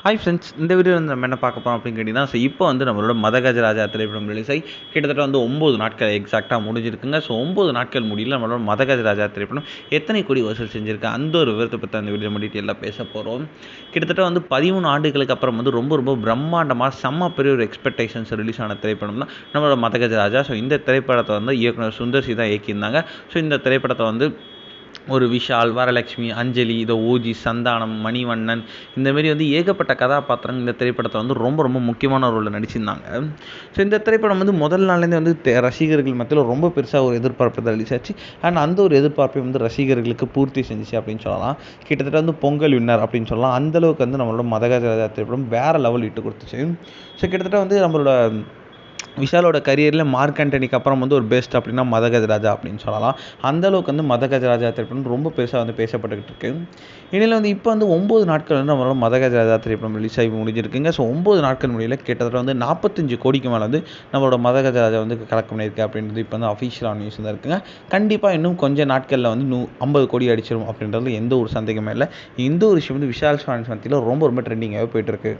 Hi friends, இந்த video வந்து நம்ம என்ன பார்க்க போகிறோம் அப்படின்னு கேட்டிங்கன்னா, இப்போ வந்து நம்மளோட மதகஜராஜா திரைப்படம் ரிலீஸ் ஆகி கிட்டத்தட்ட வந்து 9 நாட்கள் எக்ஸாக்டாக முடிஞ்சிருக்குங்க. ஸோ 9 நாட்கள் முடியல நம்மளோட மதகஜராஜா திரைப்படம் எத்தனை கோடி வசூல் செஞ்சிருக்கு அந்த ஒரு விவரத்தை பற்றி அந்த வீடியோ நம்ம டீட்டெயிலாக பேச போகிறோம். கிட்டத்தட்ட வந்து 13 ஆண்டுகளுக்கு அப்புறம் வந்து ரொம்ப பிரம்மாண்டமாக செம்ம பெரிய ஒரு எக்ஸ்பெக்டேஷன்ஸ் ரிலீஸ் ஆன திரைப்படம் தான் நம்மளோட மதகஜராஜா. ஸோ இந்த திரைப்படத்தை வந்து இயக்குனர் சுந்தர் சி தான் இயக்கியிருந்தாங்க. ஸோ இந்த திரைப்படத்தை வந்து ஒரு விஷால், வரலட்சுமி, அஞ்சலி, ஓஜி, சந்தானம், மணிவண்ணன் இந்தமாரி வந்து ஏகப்பட்ட கதாபாத்திரங்கள் இந்த திரைப்படத்தில் வந்து ரொம்ப முக்கியமான ரோலில் நடிச்சிருந்தாங்க. ஸோ இந்த திரைப்படம் வந்து முதல் நாள்லேருந்தே வந்து ரசிகர்கள் மத்தியில் ரொம்ப பெருசாக ஒரு எதிர்பார்ப்பு தான் ரிலீஸ் ஆச்சு. அண்ட் அந்த ஒரு எதிர்பார்ப்பை வந்து ரசிகர்களுக்கு பூர்த்தி செஞ்சிச்சு அப்படின்னு சொல்லலாம். கிட்டத்தட்ட வந்து பொங்கல் வின்னர் அப்படின்னு சொல்லலாம். அந்தளவுக்கு வந்து நம்மளோட மதகஜராஜா திரைப்படம் வேறு லெவல் இட்டு கொடுத்துச்சு. ஸோ கிட்டத்தட்ட வந்து நம்மளோட விஷாலோட கரியரில் மார்க் ஆண்டனிக்கு அப்புறம் வந்து ஒரு பெஸ்ட் அப்படின்னா மதகஜராஜா அப்படின்னு சொல்லலாம். அந்தளவுக்கு வந்து மதகஜராஜா திரைப்படம் ரொம்ப பெருசாக வந்து பேசப்பட்டுக்கிட்டு இருக்கு. இதில் வந்து இப்போ வந்து 9 நாட்கள் வந்து நம்மளோட மதகஜராஜா திரைப்படம் ரிலீஸ் ஆகி முடிஞ்சிருக்குங்க. ஸோ 9 நாட்கள் முடியல கிட்டத்தட்ட வந்து 45 கோடிக்கு மேலே வந்து நம்மளோட மதகஜராஜா வந்து கலெக்ட் பண்ணியிருக்கு அப்படின்றது இப்போ வந்து அஃபிஷியலான நியூஸ் தான் இருக்குங்க. கண்டிப்பாக இன்னும் கொஞ்சம் நாட்களில் வந்து 50 கோடி அடிச்சிடும் அப்படின்றது எந்த ஒரு சந்தேகமே இல்லை. இந்த ஒரு விஷயம் வந்து விஷால் ஃபேன்ஸ் மத்தியில் ரொம்ப ட்ரெண்டிங்காகவே போயிட்டுருக்கு.